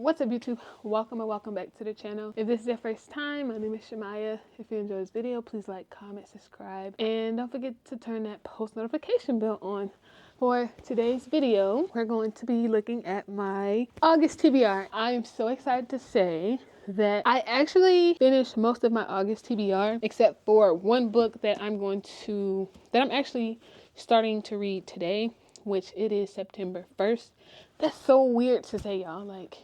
What's up, YouTube? Welcome and welcome back to the channel. If this is your first time, my name is Shamaya. If you enjoy this video, please like, comment, subscribe, and don't forget to turn that post notification bell on. For today's video, we're going to be looking at my August TBR. I'm so excited to say that I actually finished most of my August TBR, except for one book that I'm actually starting to read today, which it is September 1st. That's so weird to say, y'all. Like,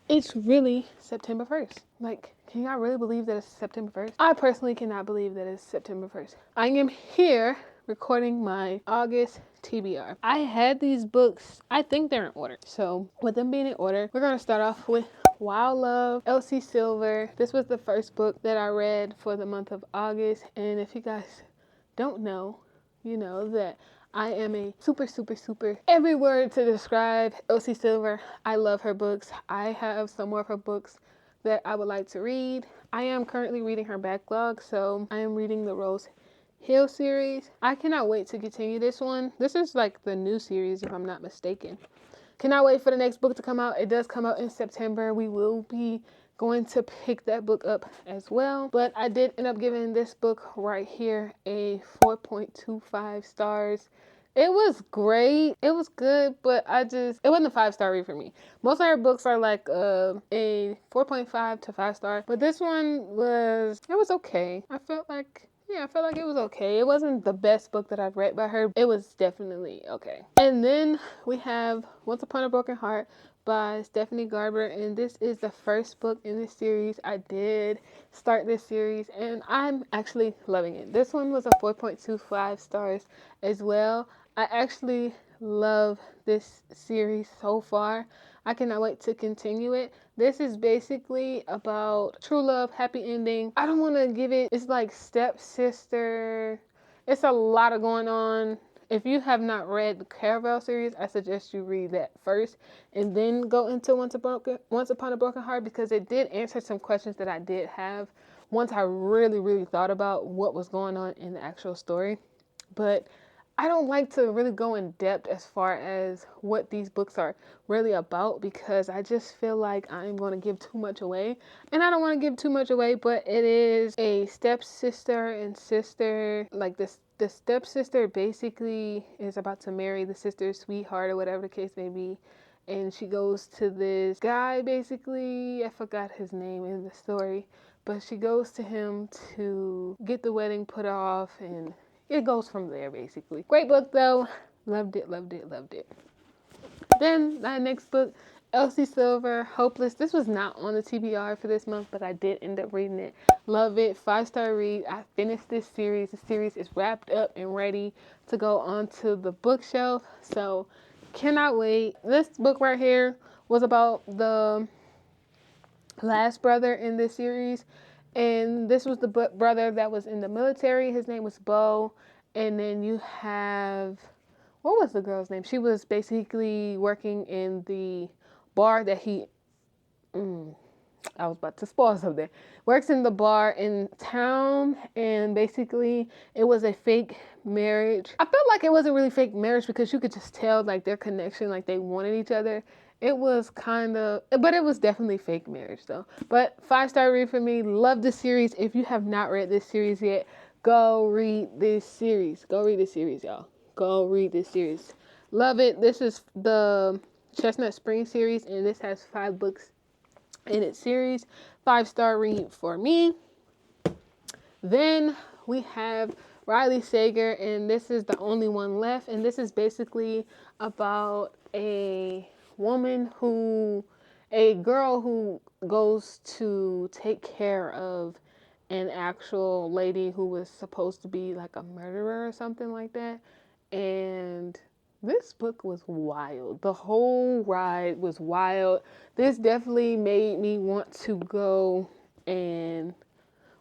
it's really September 1st. Like, can y'all really believe that it's September 1st? I personally cannot believe that it's September 1st. I am here recording my August TBR. I had these books, I think they're in order. So with them being in order, we're going to start off with Wild Love, Elsie Silver. This was the first book that I read for the month of August. And if you guys don't know, you know that I am a super every word to describe Elsie Silver. I love her books. I have some more of her books that I would like to read. I am currently reading her backlog, so I am reading the Rose Hill series. I cannot wait to continue this one. This is like the new series, if I'm not mistaken. Cannot wait for the next book to come out. It does come out in September. We will be going to pick that book up as well. But I did end up giving this book right here a 4.25 stars. It was great. It was good, but it wasn't a 5-star read for me. Most of her books are like a 4.5 to 5 star, but this one was okay. I felt like it was okay. It wasn't the best book that I've read by her. It was definitely okay. And then we have Once Upon a Broken Heart by Stephanie Garber, and this is the first book in this series. I did start this series and I'm actually loving it. This one was a 4.25 stars as well. I actually love this series so far. I cannot wait to continue it. This is basically about true love, happy ending. I don't want to give it, it's like stepsister. It's a lot of going on. If you have not read the Caravel series, I suggest you read that first and then go into Once Upon a Broken Heart, because it did answer some questions that I did have once I really thought about what was going on in the actual story. But I don't like to really go in depth as far as what these books are really about, because I just feel like I'm going to give too much away. And I don't want to give too much away, but it is a stepsister and sister. Like the stepsister basically is about to marry the sister's sweetheart or whatever the case may be. And she goes to this guy, basically, I forgot his name in the story, but she goes to him to get the wedding put off, and it goes from there, basically. Great book, though. Loved it. Then my next book, Elsie Silver, Hopeless. This was not on the TBR for this month, but I did end up reading it. Love it. 5-star read. I finished this series. The series is wrapped up and ready to go onto the bookshelf. So cannot wait. This book right here was about the last brother in this series. And this was the brother that was in the military. His name was Bo. And then you have, what was the girl's name? She was basically working in the bar that I was about to spoil something. Works in the bar in town, and basically it was a fake marriage. I felt like it wasn't really fake marriage because you could just tell like their connection, like they wanted each other. It was but it was definitely fake marriage though. But 5-star read for me. Love the series. If you have not read this series yet, go read this series. Go read this series, y'all. Go read this series. Love it. This is the Chestnut Spring series, and this has 5 books in its series. 5-star read for me. Then we have Riley Sager, and this is the only one left. And this is basically about a girl who goes to take care of an actual lady who was supposed to be like a murderer or something like that. And this book was wild. The whole ride was wild. This definitely made me want to go and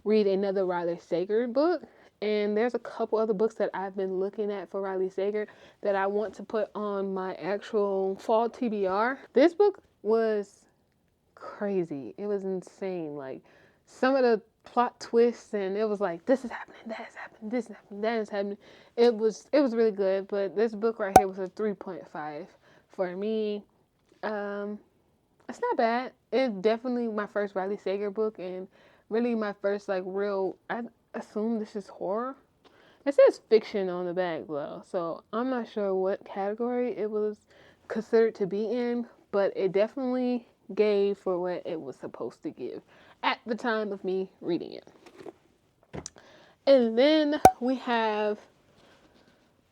read another Riley Sager book. And there's a couple other books that I've been looking at for Riley Sager that I want to put on my actual fall TBR. This book was crazy. It was insane. Like, some of the plot twists, and it was like, this is happening, that is happening, this is happening, that is happening. It was really good, but this book right here was a 3.5 for me. It's not bad. It's definitely my first Riley Sager book, and really my first like real. I assume this is horror. It says fiction on the back though, so I'm not sure what category it was considered to be in, but it definitely gave for what it was supposed to give at the time of me reading it. And then we have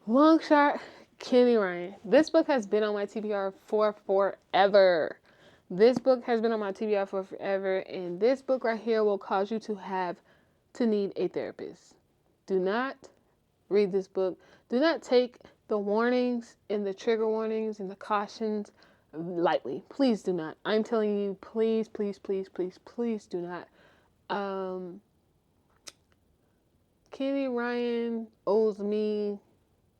Long Shot, Kenny Ryan. This book has been on my TBR for forever. This book has been on my TBR for forever, and this book right here will cause you to need a therapist. Do not read this book. Do not take the warnings and the trigger warnings and the cautions lightly. Please do not. I'm telling you, please, please, please, please, please do not. Kenny Ryan owes me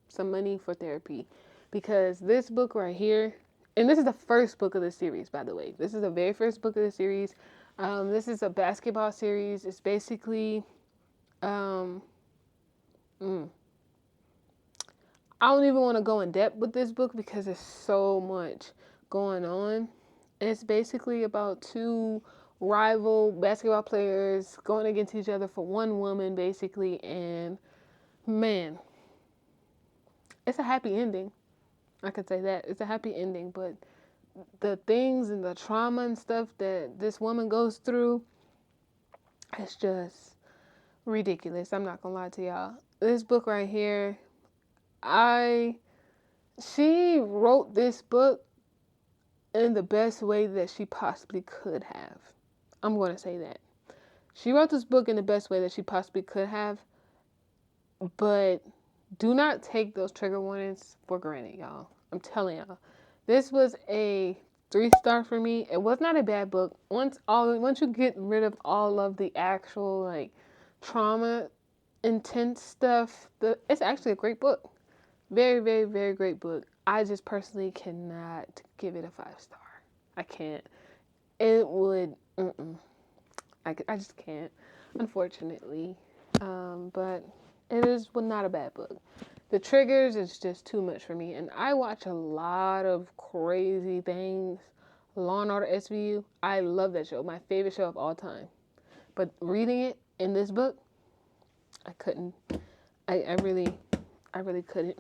some money for therapy, because this book right here, and this is the first book of the series, by the way. This is the very first book of the series. This is a basketball series. It's basically, I don't even want to go in depth with this book because there's so much going on. It's basically about two rival basketball players going against each other for one woman, basically, and man, it's a happy ending. I could say that. It's a happy ending, but the things and the trauma and stuff that this woman goes through, it's just ridiculous. I'm not gonna lie to y'all. This book right here, she wrote this book in the best way that she possibly could have. I'm going to say that. She wrote this book in the best way that she possibly could have, but do not take those trigger warnings for granted, y'all. I'm telling y'all. This was a 3-star for me. It was not a bad book. Once you get rid of all of the actual like trauma intense stuff, it's actually a great book. Very, very, very great book. I just personally cannot give it a 5-star. I can't. It would, I just can't, unfortunately. But it is not a bad book. The triggers is just too much for me. And I watch a lot of crazy things. Law and Order SVU. I love that show. My favorite show of all time. But reading it in this book, I couldn't. I really couldn't.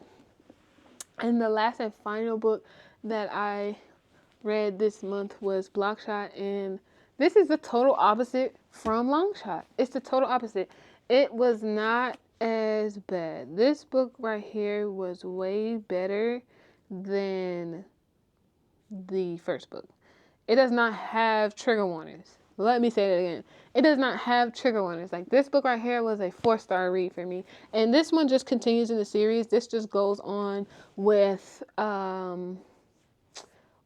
And the last and final book that I read this month was Blockshot, and this is the total opposite from Longshot. It's the total opposite. It was not as bad. This book right here was way better than the first book. It does not have trigger warnings. Let me say that again. It does not have trigger warnings. Like, this book right here was a 4-star read for me. And this one just continues in the series. This just goes on with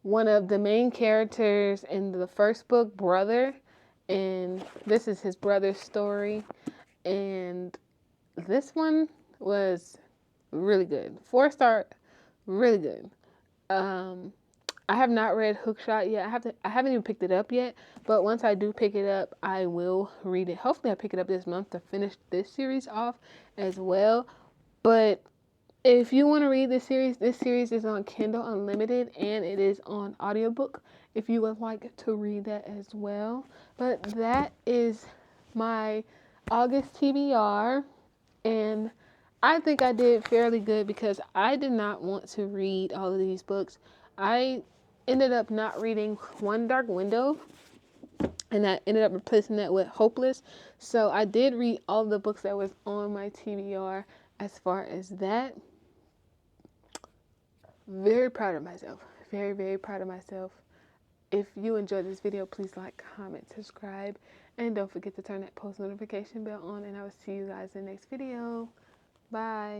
one of the main characters in the first book, brother. And this is his brother's story. And this one was really good. 4-star, really good. I have not read Hookshot yet. I haven't even picked it up yet, but once I do pick it up, I will read it. Hopefully I pick it up this month to finish this series off as well. But if you want to read this series is on Kindle Unlimited, and it is on audiobook if you would like to read that as well. But that is my August TBR, and I think I did fairly good because I did not want to read all of these books. I ended up not reading One Dark Window, and I ended up replacing that with Hopeless. So I did read all the books that was on my TBR as far as that. Very proud of myself. Very, very proud of myself. If you enjoyed this video, please like, comment, subscribe, and don't forget to turn that post notification bell on, and I will see you guys in the next video. Bye.